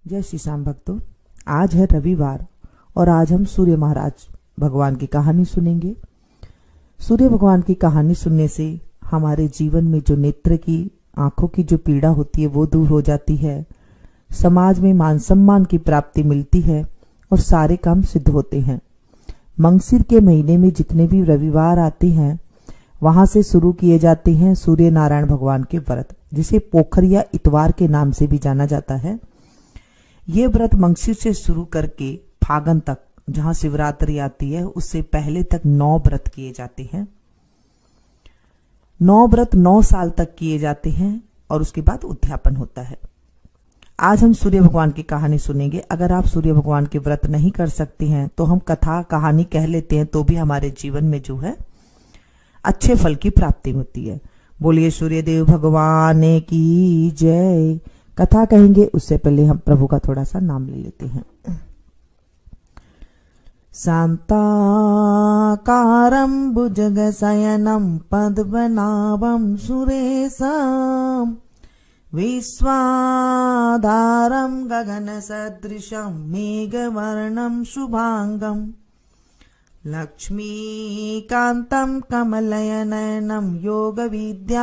जय श्री श्याम भक्तों, आज है रविवार और आज हम सूर्य महाराज भगवान की कहानी सुनेंगे। सूर्य भगवान की कहानी सुनने से हमारे जीवन में जो नेत्र की आंखों की जो पीड़ा होती है वो दूर हो जाती है, समाज में मान सम्मान की प्राप्ति मिलती है और सारे काम सिद्ध होते हैं। मंगसिर के महीने में जितने भी रविवार आते हैं वहां से शुरू किए जाते हैं सूर्य नारायण भगवान के व्रत, जिसे पोखर या इतवार के नाम से भी जाना जाता है। ये व्रत मंगसिर से शुरू करके फागुन तक, जहां शिवरात्रि आती है, उससे पहले तक 9 व्रत किए जाते हैं। 9 व्रत 9 साल तक किए जाते हैं और उसके बाद उद्यापन होता है। आज हम सूर्य भगवान की कहानी सुनेंगे। अगर आप सूर्य भगवान के व्रत नहीं कर सकते हैं तो हम कथा कहानी कह लेते हैं, तो भी हमारे जीवन में जो है अच्छे फल की प्राप्ति होती है। बोलिए सूर्य देव भगवान की जय। कथा कहेंगे उससे पहले हम प्रभु का थोड़ा सा नाम ले लेते हैं। शांताकारं भुजगशयनं पद्मनाभं सुरेशं विश्वाधारं गगनसदृशं मेघवर्णं शुभांगं लक्ष्मीकान्तं कमलनयनं योगविद्यारणगम्यं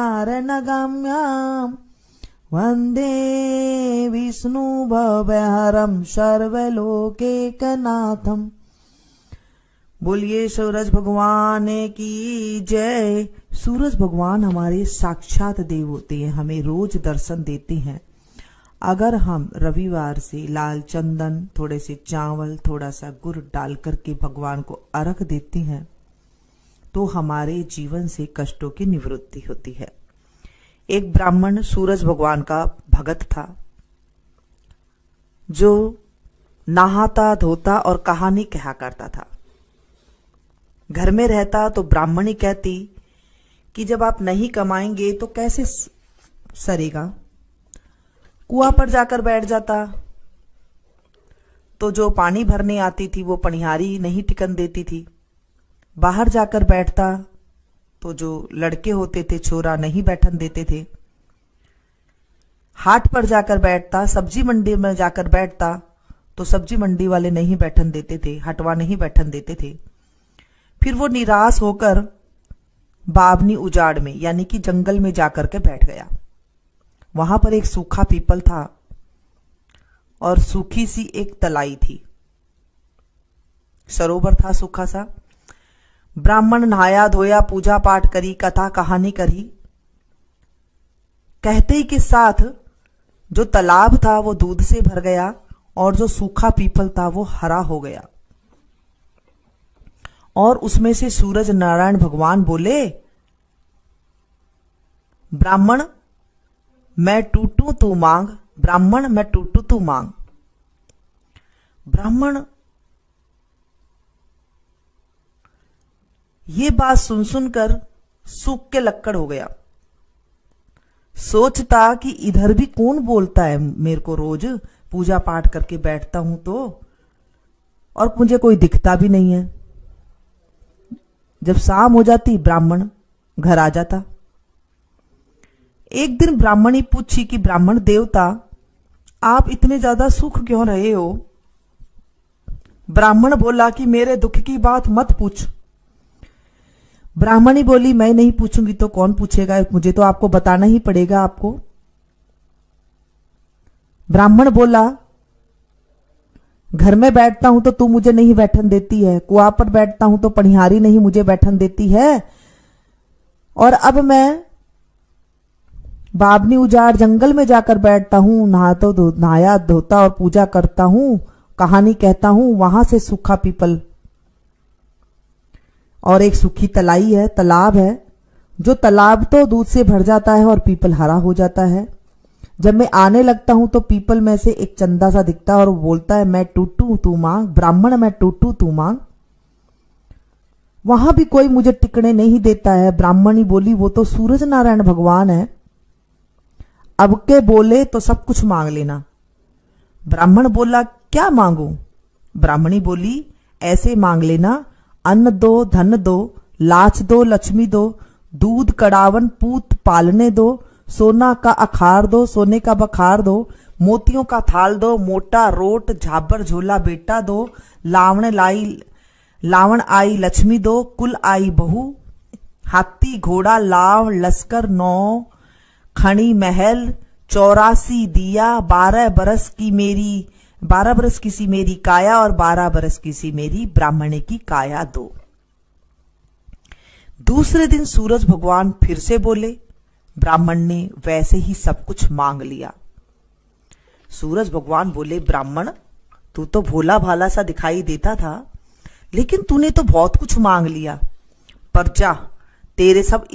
वन्दे विष्णुभवहरं सर्वलोकैकनाथम्। बोलिए सूरज भगवान की जय। सूरज भगवान हमारे साक्षात देव होते हैं, हमें रोज दर्शन देते हैं। अगर हम रविवार से लाल चंदन, थोड़े से चावल, थोड़ा सा गुड़ डाल करके भगवान को अर्घ देते हैं तो हमारे जीवन से कष्टों की निवृत्ति होती है। एक ब्राह्मण सूरज भगवान का भगत था, जो नहाता धोता और कहानी कहा करता था। घर में रहता तो ब्राह्मणी कहती कि जब आप नहीं कमाएंगे तो कैसे सरेगा। कुआं पर जाकर बैठ जाता तो जो पानी भरने आती थी वो पनिहारी नहीं टिकन देती थी। बाहर जाकर बैठता तो जो लड़के होते थे छोरा नहीं बैठन देते थे। हाट पर जाकर बैठता, सब्जी मंडी में जाकर बैठता तो सब्जी मंडी वाले नहीं बैठन देते थे, हटवा नहीं बैठन देते थे। फिर वो निराश होकर बावनी उजाड़ में यानी कि जंगल में जाकर के बैठ गया। वहां पर एक सूखा पीपल था और सूखी सी एक तलाई थी, सरोवर था सूखा सा। ब्राह्मण नहाया धोया, पूजा पाठ करी, कथा कहानी करी। कहते ही के साथ जो तालाब था वो दूध से भर गया और जो सूखा पीपल था वो हरा हो गया। और उसमें से सूरज नारायण भगवान बोले, ब्राह्मण मैं टूटू तू मांग, ब्राह्मण मैं टूटू तू मांग। ब्राह्मण ये बात सुन सुनकर सूख के लक्कड़ हो गया। सोचता कि इधर भी कौन बोलता है, मेरे को रोज पूजा पाठ करके बैठता हूं तो, और मुझे कोई दिखता भी नहीं है। जब शाम हो जाती ब्राह्मण घर आ जाता। एक दिन ब्राह्मणी पूछी कि ब्राह्मण देवता आप इतने ज्यादा सुख क्यों रहे हो। ब्राह्मण बोला कि मेरे दुख की बात मत पूछ। ब्राह्मणी बोली मैं नहीं पूछूंगी तो कौन पूछेगा, मुझे तो आपको बताना ही पड़ेगा आपको। ब्राह्मण बोला घर में बैठता हूं तो तू मुझे नहीं बैठन देती है, कुआं पर बैठता हूं तो पनिहारी नहीं मुझे बैठन देती है, और अब मैं बावनी उजाड़ जंगल में जाकर बैठता हूं, नहाया धोता और पूजा करता हूं, कहानी कहता हूं, वहां से सूखा पीपल और एक सूखी तलाई है, तालाब है। जो तालाब तो दूध से भर जाता है और पीपल हरा हो जाता है। जब मैं आने लगता हूं तो पीपल में से एक चंदा सा दिखता है और वो बोलता है मैं टूटू तू मांग, ब्राह्मण मैं टूटू तू मांग। वहां भी कोई मुझे टिकने नहीं देता है। ब्राह्मणी बोली वो तो सूरज नारायण भगवान है, अब के बोले तो सब कुछ मांग लेना। ब्राह्मण बोला क्या मांगू। ब्राह्मणी बोली ऐसे मांग लेना, अन्न दो, धन दो, लाच दो, लक्ष्मी दो, दूध कड़ावन पूत पालने दो, सोना का अखार दो, सोने का बखार दो, मोतियों का थाल दो, मोटा रोट झाबर झोला बेटा दो, लावण आई लक्ष्मी दो, कुल आई बहू, हाथी घोड़ा लाव लश्कर 9 खणी महल, 84 दिया, 12 बरस की सी मेरी काया, और 12 बरस की सी मेरी ब्राह्मणे की काया दो। दूसरे दिन सूरज भगवान फिर से बोले। ब्राह्मण ने वैसे ही सब कुछ मांग लिया। सूरज भगवान बोले, ब्राह्मण तू तो भोला भाला सा दिखाई देता था, लेकिन तूने तो बहुत कुछ मांग लिया। पर जा, तेरे सब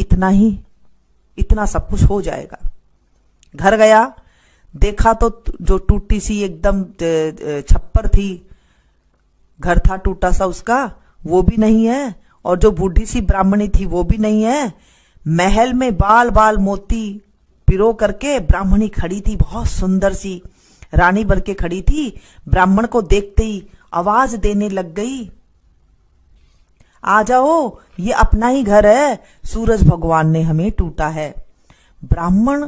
इतना सब कुछ हो जाएगा। घर गया, देखा तो जो टूटी सी एकदम छप्पर थी, घर था टूटा सा उसका, वो भी नहीं है, और जो बूढ़ी सी ब्राह्मणी थी वो भी नहीं है। महल में बाल बाल मोती पिरो करके ब्राह्मणी खड़ी थी, बहुत सुंदर सी रानी बन के खड़ी थी। ब्राह्मण को देखते ही आवाज देने लग गई, आ जाओ, ये अपना ही घर है, सूरज भगवान ने हमें टूटा है। ब्राह्मण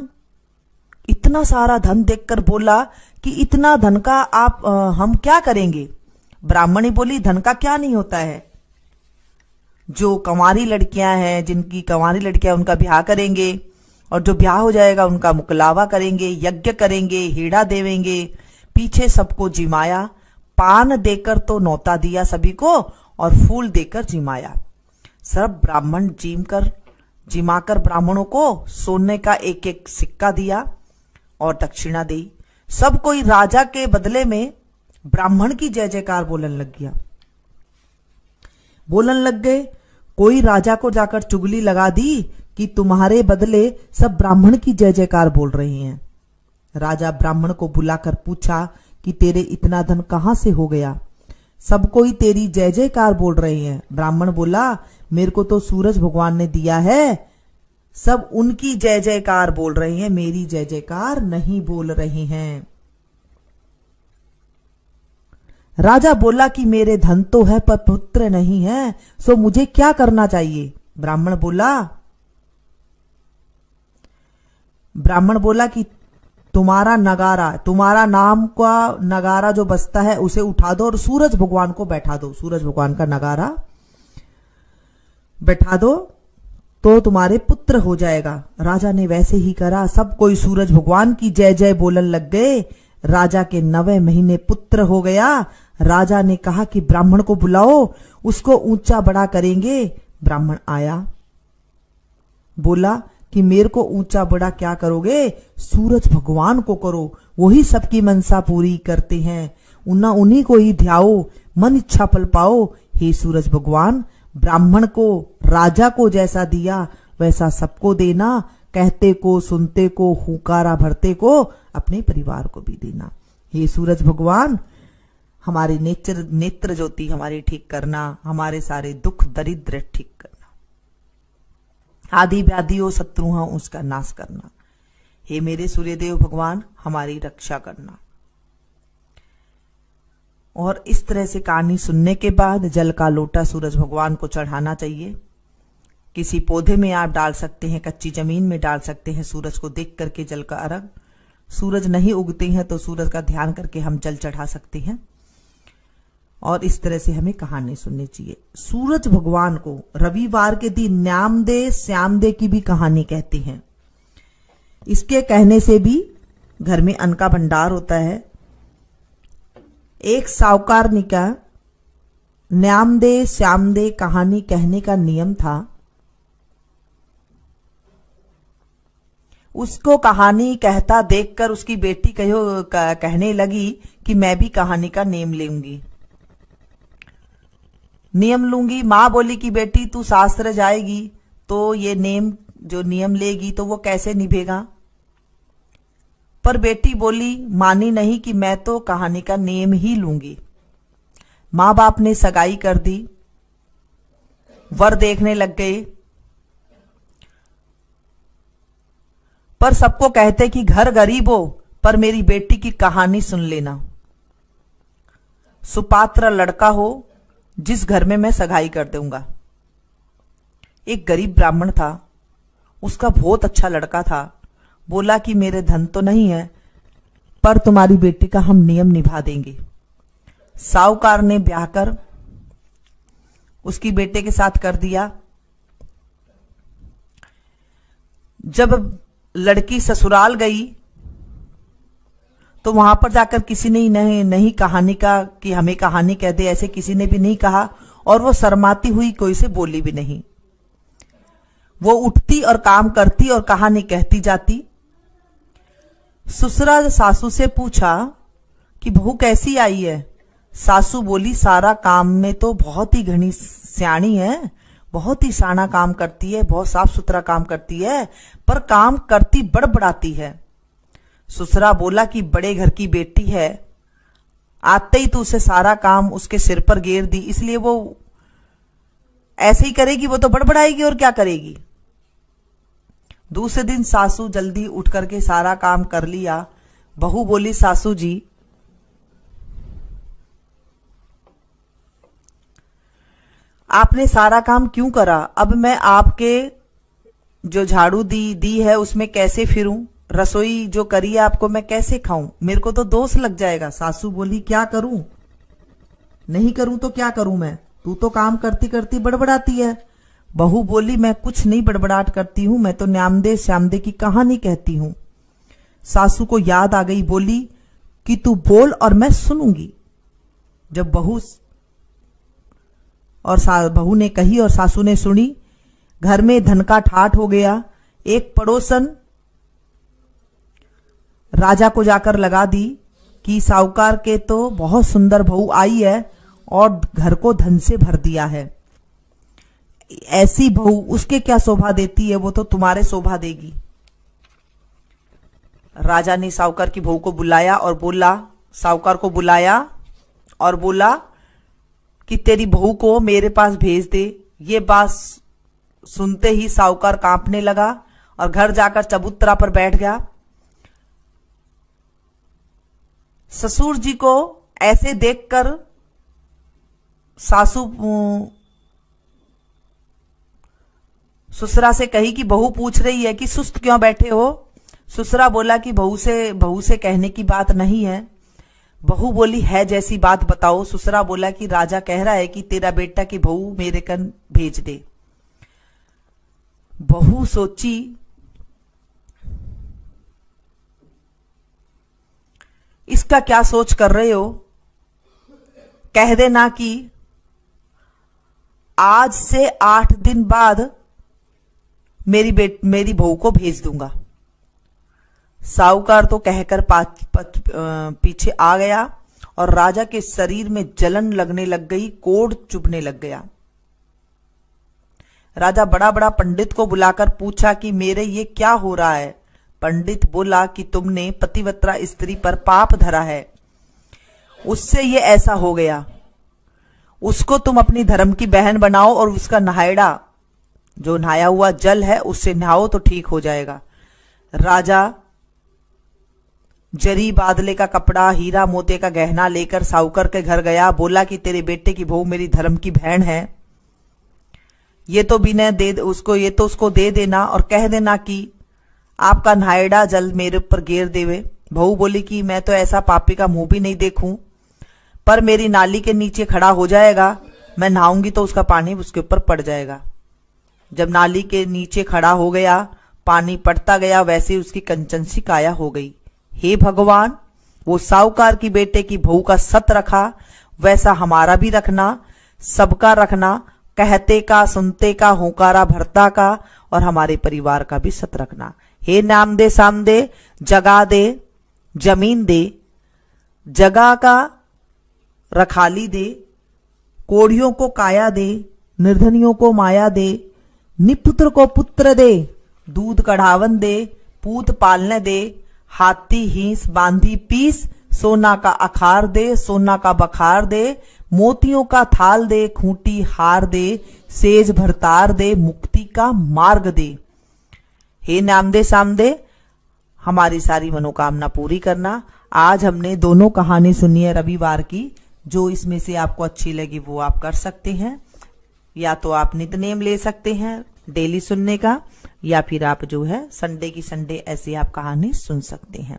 इतना सारा धन देखकर बोला कि इतना धन का हम क्या करेंगे। ब्राह्मणी बोली, धन का क्या नहीं होता है, जो कंवारी लड़कियां हैं, जिनकी कंवारी लड़कियां, उनका ब्याह करेंगे, और जो ब्याह हो जाएगा उनका मुकलावा करेंगे, यज्ञ करेंगे, हीड़ा देवेंगे। पीछे सबको जिमाया, पान देकर तो नौता दिया सभी को, और फूल देकर जिमाया। सब ब्राह्मण जिमाकर ब्राह्मणों को सोने का एक एक सिक्का दिया और दक्षिणा दी। सब कोई राजा के बदले में ब्राह्मण की जय जयकार बोलन लग गए। कोई राजा को जाकर चुगली लगा दी कि तुम्हारे बदले सब ब्राह्मण की जय जयकार बोल रहे हैं। राजा ब्राह्मण को बुलाकर पूछा कि तेरे इतना धन कहां से हो गया, सब कोई तेरी जय जयकार बोल रहे हैं। ब्राह्मण बोला, मेरे को तो सूरज भगवान ने दिया है, सब उनकी जय जयकार बोल रहे हैं, मेरी जय जयकार नहीं बोल रहे हैं। राजा बोला कि मेरे धन तो है पर पुत्र नहीं है, सो मुझे क्या करना चाहिए। ब्राह्मण बोला कि तुम्हारा नाम का नगारा जो बजता है उसे उठा दो और सूरज भगवान को बैठा दो। सूरज भगवान का नगारा बैठा दो तो तुम्हारे पुत्र हो जाएगा। राजा ने वैसे ही करा, सब कोई सूरज भगवान की जय जय बोलन लग गए। राजा के 9वें महीने पुत्र हो गया। राजा ने कहा कि ब्राह्मण को बुलाओ, उसको ऊंचा बड़ा करेंगे। ब्राह्मण आया, बोला कि मेरे को ऊंचा बड़ा क्या करोगे, सूरज भगवान को करो, वही सबकी मनसा पूरी करते हैं, उन्हीं को ही ध्याओ, मन इच्छा पल पाओ। हे सूरज भगवान, ब्राह्मण को राजा को जैसा दिया वैसा सबको देना, कहते को सुनते को हुकारा भरते को अपने परिवार को भी देना। हे सूरज भगवान, हमारी नेत्र ज्योति हमारी ठीक करना, हमारे सारे दुख दरिद्र ठीक करना, आदि व्याधि हो शत्रु हो उसका नाश करना। हे मेरे सूर्यदेव भगवान, हमारी रक्षा करना। और इस तरह से कहानी सुनने के बाद जल का लोटा सूरज भगवान को चढ़ाना चाहिए। किसी पौधे में आप डाल सकते हैं, कच्ची जमीन में डाल सकते हैं, सूरज को देख करके जल का अर्घ। सूरज नहीं उगते हैं तो सूरज का ध्यान करके हम जल चढ़ा सकते हैं। और इस तरह से हमें कहानी सुननी चाहिए। सूरज भगवान को रविवार के दिन न्यामदे श्यामदे की भी कहानी कहते हैं। इसके कहने से भी घर में अन्न का भंडार होता है। एक साहूकारनी का न्यामदे श्यामदे कहानी कहने का नियम था। उसको कहानी कहता देखकर उसकी बेटी कहने लगी कि मैं भी कहानी का नियम लूंगी। माँ बोली कि बेटी तू शास्त्र जाएगी तो ये नियम लेगी तो वो कैसे निभेगा। पर बेटी बोली, मानी नहीं कि मैं तो कहानी का नेम ही लूंगी। माँ बाप ने सगाई कर दी, वर देखने लग गए, पर सबको कहते कि घर गरीब हो पर मेरी बेटी की कहानी सुन लेना। सुपात्र लड़का हो जिस घर में मैं सगाई कर दूंगा। एक गरीब ब्राह्मण था, उसका बहुत अच्छा लड़का था। बोला कि मेरे धन तो नहीं है पर तुम्हारी बेटी का हम नियम निभा देंगे। साहूकार ने ब्याह कर उसकी बेटे के साथ कर दिया। जब लड़की ससुराल गई तो वहां पर जाकर किसी ने नहीं कहानी का कि हमें कहानी कह दे, ऐसे किसी ने भी नहीं कहा, और वो शर्माती हुई कोई से बोली भी नहीं। वो उठती और काम करती और कहानी कहती जाती। ससुरा सासू से पूछा कि बहू कैसी आई है। सासू बोली, सारा काम में तो बहुत ही घनी सियाणी है, बहुत ही साना काम करती है, बहुत साफ सुथरा काम करती है, पर काम करती बड़बड़ाती है। ससुरा बोला कि बड़े घर की बेटी है, आते ही तो उसे सारा काम उसके सिर पर गेर दी, इसलिए वो ऐसे ही करेगी, वो तो बड़बड़ाएगी और क्या करेगी। दूसरे दिन सासू जल्दी उठ करके सारा काम कर लिया। बहू बोली, सासू जी आपने सारा काम क्यों करा, अब मैं आपके जो झाड़ू दी है उसमें कैसे फिरूं, रसोई जो करी है आपको मैं कैसे खाऊं, मेरे को तो दोष लग जाएगा। सासू बोली, क्या करूं, नहीं करूं तो क्या करूं मैं, तू तो काम करती करती बड़बड़ाती है। बहू बोली, मैं कुछ नहीं बड़बड़ाहट करती हूं, मैं तो न्यामदे श्यामदे की कहानी कहती हूं। सासू को याद आ गई, बोली कि तू बोल और मैं सुनूंगी। जब बहू ने कही और सासू ने सुनी, घर में धन का ठाठ हो गया। एक पड़ोसन राजा को जाकर लगा दी कि साहूकार के तो बहुत सुंदर बहू आई है और घर को धन से भर दिया है, ऐसी बहू उसके क्या शोभा देती है, वो तो तुम्हारे शोभा देगी। राजा ने साहूकार की बहू को बुलाया और बोला, साहूकार को बुलाया और बोला कि तेरी बहू को मेरे पास भेज दे। ये बात सुनते ही साहूकार कांपने लगा और घर जाकर चबूतरा पर बैठ गया। ससुर जी को ऐसे देखकर सासू ससुरा से कही कि बहू पूछ रही है कि सुस्त क्यों बैठे हो। ससुरा बोला कि बहू से कहने की बात नहीं है। बहू बोली, है जैसी बात बताओ। ससुरा बोला कि राजा कह रहा है कि तेरा बेटा की बहू मेरे कन भेज दे। बहू सोची, इसका क्या सोच कर रहे हो, कह देना कि आज से 8 दिन बाद मेरी बहू को भेज दूंगा। साहूकार तो कहकर पीछे आ गया और राजा के शरीर में जलन लगने लग गई, कोढ़ चुभने लग गया। राजा बड़ा बड़ा पंडित को बुलाकर पूछा कि मेरे ये क्या हो रहा है। पंडित बोला कि तुमने पतिव्रता स्त्री पर पाप धरा है, उससे ये ऐसा हो गया। उसको तुम अपनी धर्म की बहन बनाओ और उसका नहायड़ा, जो नहाया हुआ जल है, उससे नहाओ तो ठीक हो जाएगा। राजा जरी बादले का कपड़ा, हीरा मोती का गहना लेकर साहूकार के घर गया। बोला कि तेरे बेटे की बहू मेरी धर्म की बहन है, ये तो बिना दे उसको, ये तो उसको दे देना और कह देना कि आपका नहायड़ा जल मेरे ऊपर गेर देवे। बहू बोली कि मैं तो ऐसा पापी का मुंह भी नहीं देखूं, पर मेरी नाली के नीचे खड़ा हो जाएगा, मैं नहाऊंगी तो उसका पानी उसके ऊपर पड़ जाएगा। जब नाली के नीचे खड़ा हो गया, पानी पड़ता गया, वैसे उसकी कंचन सी काया हो गई। हे भगवान, वो साहूकार की बेटे की बहू का सत रखा, वैसा हमारा भी रखना, सबका रखना, कहते का, सुनते का, होकारा भरता का, और हमारे परिवार का भी सत रखना। हे नाम दे साम दे, जगा दे, जमीन दे, जगा का रखाली दे, कोढ़ियों को काया दे, निर्धनियों को माया दे, निपुत्र को पुत्र दे, दूध कढ़ावन दे, पूत पालने दे, हाथी हींस बांधी पीस, सोना का अखार दे, सोना का बखार दे, मोतियों का थाल दे, खूंटी हार दे, सेज भरतार दे, मुक्ति का मार्ग दे। हे नामदे सामदे, हमारी सारी मनोकामना पूरी करना। आज हमने दोनों कहानी सुनी है रविवार की, जो इसमें से आपको अच्छी लगी वो आप कर सकते हैं, या तो आप नितनेम ले सकते हैं डेली सुनने का, या फिर आप जो है संडे की संडे ऐसे आप कहानी सुन सकते हैं।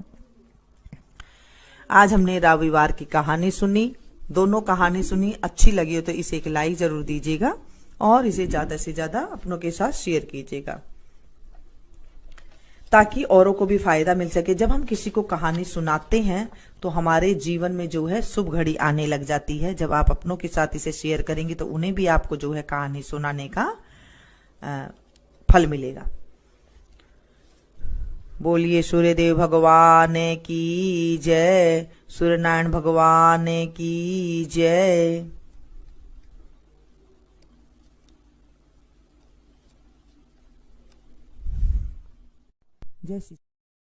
आज हमने रविवार की कहानी सुनी, दोनों कहानी सुनी, अच्छी लगी हो तो इसे एक लाइक जरूर दीजिएगा और इसे ज्यादा से ज्यादा अपनों के साथ शेयर कीजिएगा ताकि औरों को भी फायदा मिल सके। जब हम किसी को कहानी सुनाते हैं तो हमारे जीवन में जो है शुभ घड़ी आने लग जाती है। जब आप अपनों के साथ इसे शेयर करेंगे तो उन्हें भी आपको जो है कहानी सुनाने का फल मिलेगा। बोलिए सूर्यदेव भगवान की जय, सूर्यनारायण भगवान की जय। जय श्री